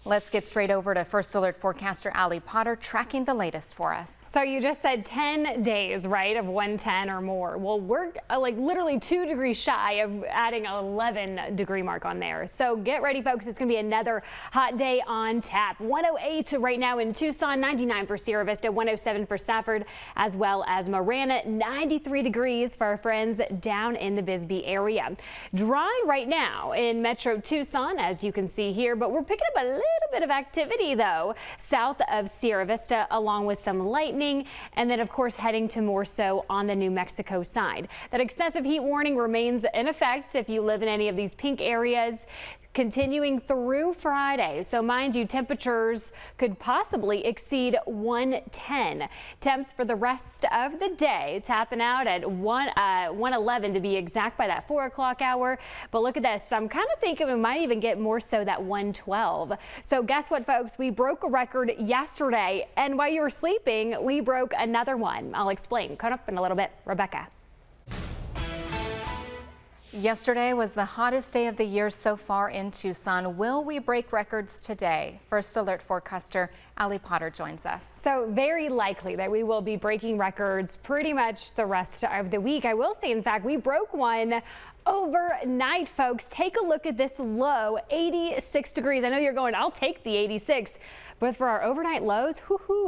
Let's get straight over to First Alert forecaster Allie Potter tracking the latest for us. So you just said 10 days, right, of 110 or more. Well, we're like literally 2 degrees shy of adding an 11-degree mark on there. So get ready, folks. It's going to be another hot day on tap. 108 right now in Tucson, 99 for Sierra Vista, 107 for Safford, as well as Marana, 93 degrees for our friends down in the Bisbee area. Dry right now in Metro Tucson, as you can see here, but we're picking up a little bit of activity, though, south of Sierra Vista, along with some lightning, and then, of course, heading to more so on the New Mexico side. That excessive heat warning remains in effect if you live in any of these pink areas, continuing through Friday. So mind you, temperatures could possibly exceed 110. Temps for the rest of the day tapping out at 111 to be exact by that 4 o'clock hour. But look at this. I'm kind of thinking we might even get more so that 112. So guess what, folks? We broke a record yesterday, and while you were sleeping, we broke another one. I'll explain. Coming up in a little bit. Rebecca. Yesterday was the hottest day of the year so far in Tucson. Will we break records today? First Alert forecaster Allie Potter joins us. So very likely that we will be breaking records pretty much the rest of the week. I will say, in fact, we broke one overnight, folks. Take a look at this low, 86 degrees. I know you're going, I'll take the 86. But for our overnight lows,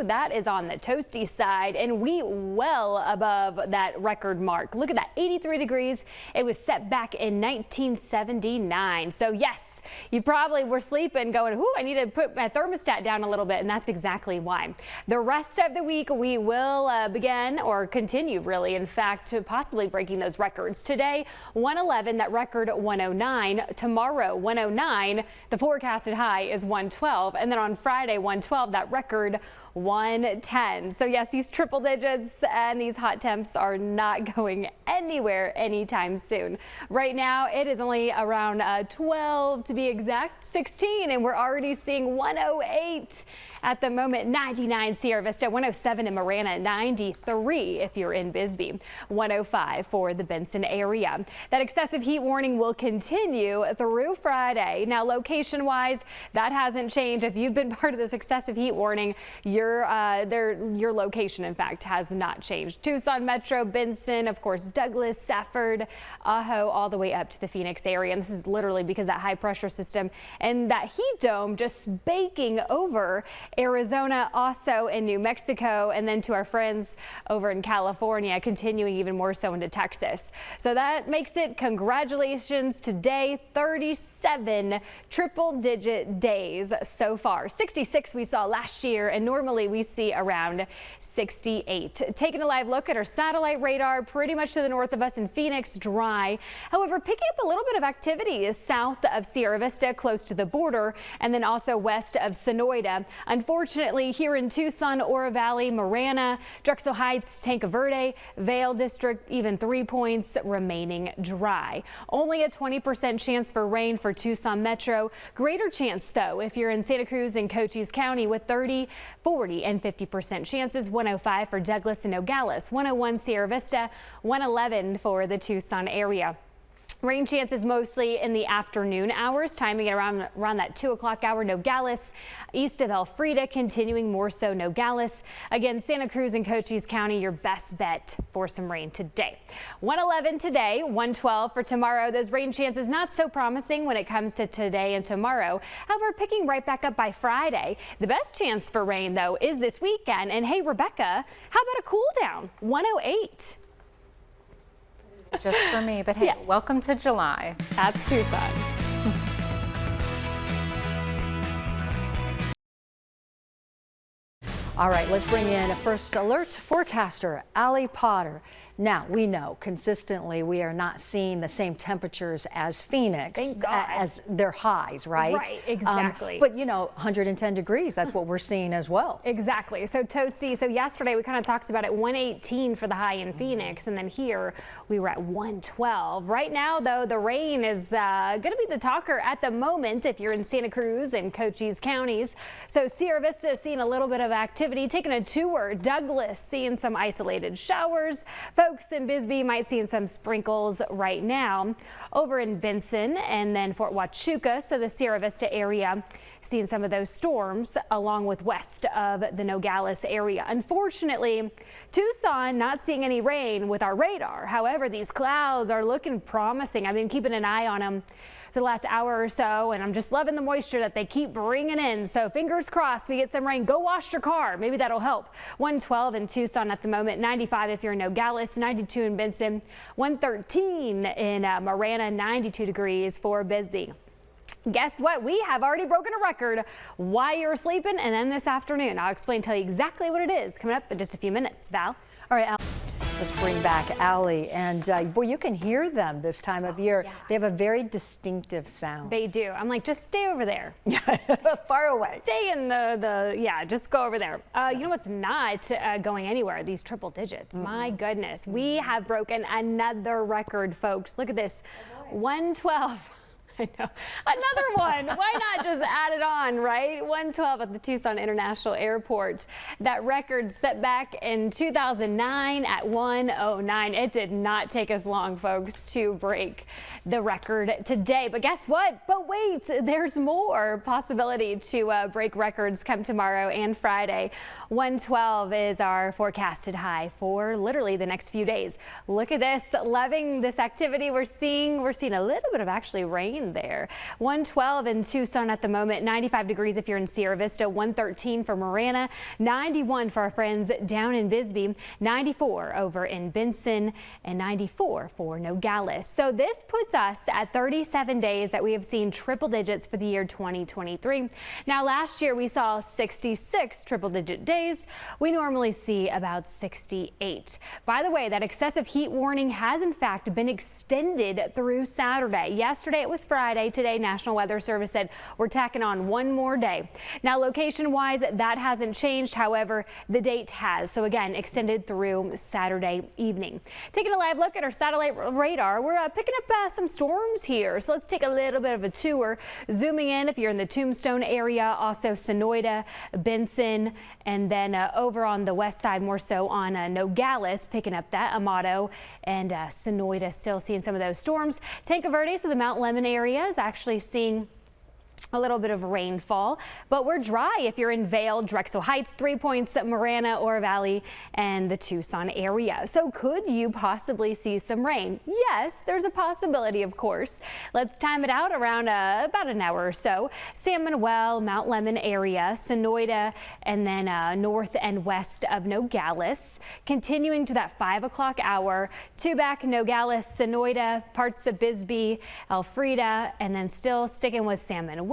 that is on the toasty side, and we well above that record mark. Look at that, 83 degrees. It was set back in 1979. So yes, you probably were sleeping going, I need to put my thermostat down a little bit, and that's exactly why. The rest of the week, we will begin or continue, really, in fact, to possibly breaking those records. Today, 111, that record 109. Tomorrow, 109. The forecasted high is 112, and then on Friday, 112, that record 110. So yes, these triple digits and these hot temps are not going anywhere anytime soon. Right now it is only around 12 to be exact, 16, and we're already seeing 108 at the moment. 99 Sierra Vista, 107 in Marana, 93 if you're in Bisbee, 105 for the Benson area. That excessive heat warning will continue through Friday. Now location wise, that hasn't changed. If you've been part of this excessive heat warning, your location, in fact, has not changed. Tucson Metro, Benson, of course, Douglas, Safford, Ajo, all the way up to the Phoenix area. And this is literally because that high pressure system and that heat dome just baking over Arizona, also in New Mexico, and then to our friends over in California, continuing even more so into Texas. So that makes it, congratulations, today 37 triple digit days so far. 66 we saw last year, and normally we see around 68. Taking a live look at our satellite radar, pretty much to the north of us in Phoenix, dry. However, picking up a little bit of activity is south of Sierra Vista, close to the border, and then also west of Sonoyta. Unfortunately, here in Tucson, Oro Valley, Marana, Drexel Heights, Tanque Verde, Vale District, even 3 points remaining dry. Only a 20% chance for rain for Tucson Metro. Greater chance, though, if you're in Santa Cruz and Cochise County, with 30, 40, and 50% chances. 105 for Douglas and Nogales, 101 Sierra Vista, 111 for the Tucson area. Rain chances mostly in the afternoon hours, timing it around that 2 o'clock hour. Nogales, east of Elfrida, continuing more so Nogales. Again, Santa Cruz and Cochise County, your best bet for some rain today. 111 today, 112 for tomorrow. Those rain chances not so promising when it comes to today and tomorrow. However, picking right back up by Friday. The best chance for rain, though, is this weekend. And hey, Rebecca, how about a cool down? 108. Just for me, but hey, yes. Welcome to July. That's Tucson. All right, let's bring in First Alert forecaster Allie Potter. Now, we know consistently we are not seeing the same temperatures as Phoenix as their highs, right? Right, exactly. But you know, 110 degrees, that's what we're seeing as well. Exactly. So toasty. So yesterday we kind of talked about it, 118 for the high in Phoenix, and then here we were at 112. Right now, though, the rain is going to be the talker at the moment if you're in Santa Cruz and Cochise counties. So Sierra Vista is seeing a little bit of activity. Taking a tour, Douglas seeing some isolated showers. But folks in Bisbee might see some sprinkles right now. Over in Benson and then Fort Huachuca, so the Sierra Vista area, seeing some of those storms along with west of the Nogales area. Unfortunately, Tucson not seeing any rain with our radar. However, these clouds are looking promising. I've been keeping an eye on them for the last hour or so, and I'm just loving the moisture that they keep bringing in. So fingers crossed we get some rain. Go wash your car. Maybe that'll help. 112 in Tucson at the moment, 95 if you're in Nogales, 92 in Benson, 113 in Marana, 92 degrees for Bisbee. Guess what? We have already broken a record while you're sleeping, and then this afternoon I'll tell you exactly what it is coming up in just a few minutes. Val? All right, let's bring back Allie. And boy, you can hear them this time of year. Yeah. They have a very distinctive sound. They do. I'm like, just stay over there. Far away. Stay in yeah, just go over there. You know what's not going anywhere? These triple digits. My goodness. We have broken another record, folks. Look at this. 112. I know. Another one. Why not just add it on, right? 112 at the Tucson International Airport. That record set back in 2009 at 109. It did not take us long, folks, to break the record today. But guess what? But wait, there's more possibility to break records come tomorrow and Friday. 112 is our forecasted high for literally the next few days. Look at this. Loving this activity we're seeing. We're seeing a little bit of actually rain there. 112 in Tucson at the moment, 95 degrees if you're in Sierra Vista, 113 for Marana, 91 for our friends down in Bisbee, 94 over in Benson, and 94 for Nogales. So this puts us at 37 days that we have seen triple digits for the year 2023. Now last year we saw 66 triple digit days. We normally see about 68. By the way, that excessive heat warning has in fact been extended through Saturday. Yesterday it was Friday. Today, National Weather Service said we're tacking on one more day. Now, location-wise, that hasn't changed. However, the date has. So again, extended through Saturday evening. Taking a live look at our satellite radar, we're picking up some storms here. So let's take a little bit of a tour. Zooming in, if you're in the Tombstone area, also Sonoyta, Benson, and then over on the west side, more so on Nogales, picking up that Amato and Sonoyta, still seeing some of those storms. Tanque Verde, so the Mount Lemon area is actually seeing a little bit of rainfall, but we're dry if you're in Vail, Drexel Heights, 3 Points, Marana, Oro Valley, and the Tucson area. So could you possibly see some rain? Yes, there's a possibility, of course. Let's time it out around about an hour or so. San Manuel, Mount Lemon area, Sonoyta, and then north and west of Nogales. Continuing to that 5 o'clock hour, Tubac, Nogales, Sonoyta, parts of Bisbee, Elfrida, and then still sticking with San Manuel,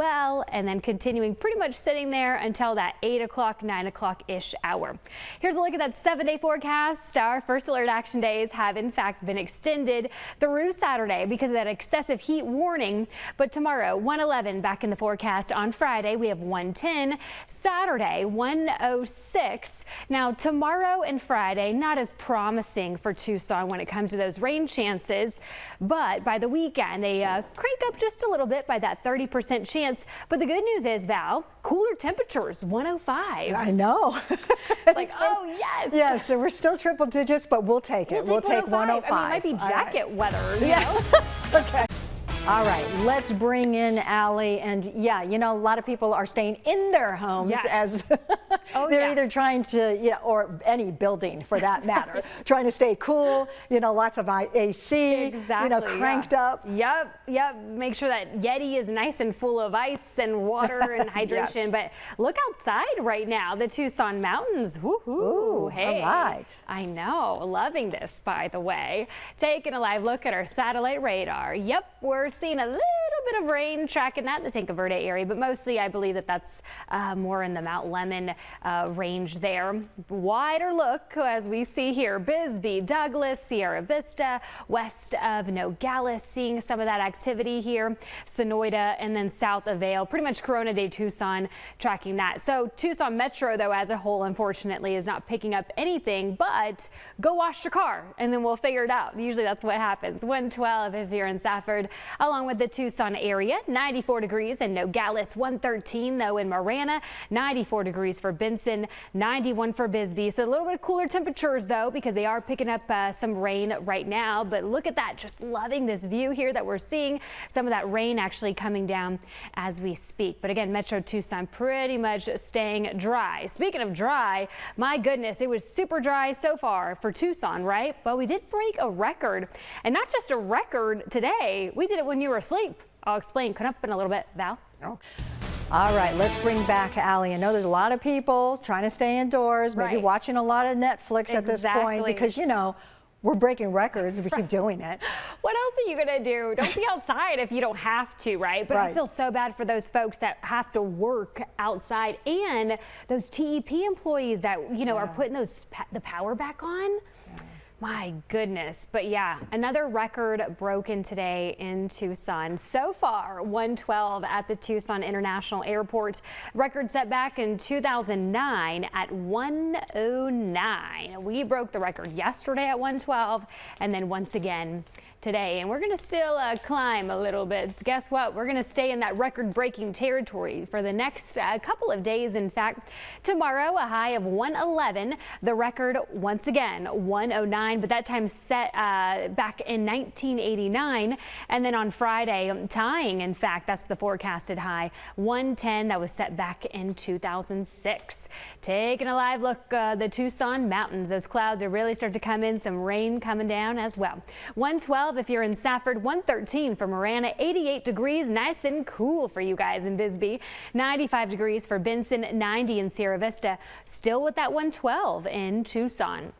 and then continuing pretty much sitting there until that 8 o'clock, 9 o'clock-ish hour. Here's a look at that 7-day forecast. Our first alert action days have in fact been extended through Saturday because of that excessive heat warning. But tomorrow, 111 back in the forecast. On Friday, we have 110. Saturday, 106. Now, tomorrow and Friday, not as promising for Tucson when it comes to those rain chances. But by the weekend, they crank up just a little bit by that 30% chance. But the good news is, Val, cooler temperatures, 105. I know. It's like, oh, yes. Yeah, so we're still triple digits, but we'll take it. We'll take 105. I mean, it might be jacket weather, you know? Okay. All right, let's bring in Allie. And yeah, you know, a lot of people are staying in their homes as they're either trying to, or any building for that matter, trying to stay cool, lots of AC, cranked up. Yep. Make sure that Yeti is nice and full of ice and water and hydration. But look outside right now, the Tucson mountains. Woohoo. Ooh, hey. All right. I know. Loving this, by the way. Taking a live look at our satellite radar. Yep, we're seeing a little bit of rain tracking that in the Tanque Verde area, but mostly I believe that that's more in the Mount Lemon range there. Wider look as we see here, Bisbee, Douglas, Sierra Vista, west of Nogales, seeing some of that activity here, Sonoyta, and then south of Vail, pretty much Corona de Tucson tracking that. So Tucson Metro, though, as a whole, unfortunately, is not picking up anything, but go wash your car and then we'll figure it out. Usually that's what happens. 112 if you're in Safford, along with the Tucson area, 94 degrees in Nogales, 113 though in Marana, 94 degrees for Benson, 91 for Bisbee. So a little bit cooler temperatures though, because they are picking up some rain right now. But look at that, just loving this view here that we're seeing. Some of that rain actually coming down as we speak. But again, Metro Tucson pretty much staying dry. Speaking of dry, my goodness, it was super dry so far for Tucson, right? But we did break a record, and not just a record today. We did it when you were asleep. I'll explain. Come up in a little bit, Val. Oh. All right, let's bring back Allie. I know there's a lot of people trying to stay indoors, maybe watching a lot of Netflix at this point, because, you know, we're breaking records. We keep doing it. What else are you going to do? Don't be outside if you don't have to, right? But I feel so bad for those folks that have to work outside, and those TEP employees that, you know, are putting the power back on. My goodness. But yeah, another record broken today in Tucson. So far, 112 at the Tucson International Airport. Record set back in 2009 at 109. We broke the record yesterday at 112, and then once again today. And we're going to still climb a little bit. Guess what? We're going to stay in that record-breaking territory for the next couple of days. In fact, tomorrow a high of 111. The record once again 109, but that time set back in 1989. And then on Friday, tying, in fact, that's the forecasted high, 110. That was set back in 2006. Taking a live look, the Tucson mountains. Those clouds are really starting to come in. Some rain coming down as well. 112 if you're in Safford, 113 for Marana, 88 degrees, nice and cool for you guys in Bisbee, 95 degrees for Benson, 90 in Sierra Vista, still with that 112 in Tucson.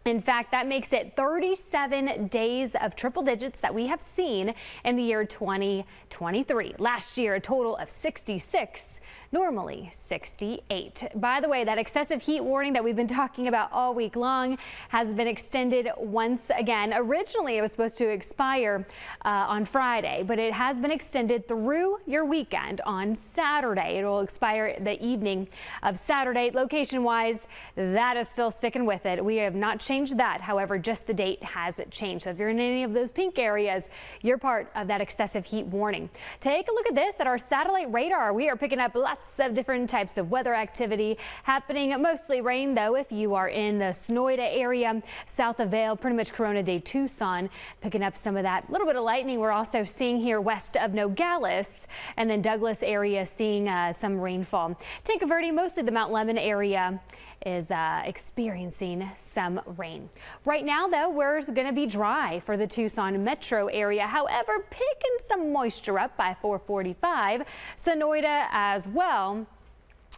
In fact, that makes it 37 days of triple digits that we have seen in the year 2023. Last year, a total of 66, normally 68. By the way, that excessive heat warning that we've been talking about all week long has been extended once again. Originally, it was supposed to expire on Friday, but it has been extended through your weekend on Saturday. It will expire the evening of Saturday. Location-wise, that is still sticking with it. We have not changed that. However, just the date has changed. So if you're in any of those pink areas, you're part of that excessive heat warning. Take a look at this at our satellite radar. We are picking up lots of different types of weather activity happening. Mostly rain, though, if you are in the Sonoyta area, south of Vail, pretty much Corona de Tucson, picking up some of that. A little bit of lightning we're also seeing here west of Nogales, and then Douglas area seeing some rainfall. Tanque Verde, mostly the Mount Lemmon area, is experiencing some rain. Right now, though, we're going to be dry for the Tucson metro area. However, picking some moisture up by 4:45. Sonoyta as well.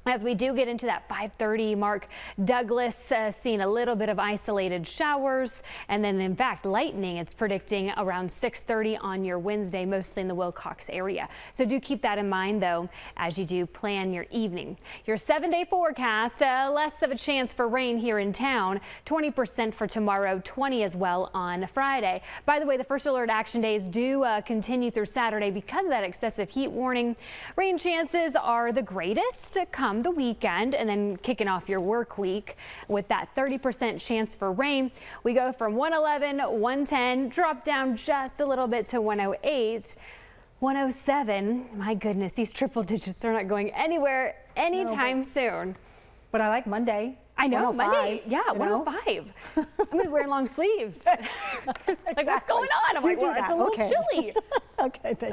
As we do get into that 5:30 mark, Douglas seeing a little bit of isolated showers, and then in fact lightning. It's predicting around 6:30 on your Wednesday, mostly in the Wilcox area. So do keep that in mind, though, as you do plan your evening. Your 7-day forecast, less of a chance for rain here in town. 20% for tomorrow, 20 as well on Friday. By the way, the first alert action days do continue through Saturday because of that excessive heat warning. Rain chances are the greatest come the weekend, and then kicking off your work week with that 30% chance for rain. We go from 111, 110, drop down just a little bit to 108, 107. My goodness, these triple digits are not going anywhere anytime soon. But I like Monday. I know, Monday, yeah, 105. I'm going to wear long sleeves. Like, what's going on? I'm like, well, it's a little chilly. Okay, thank you.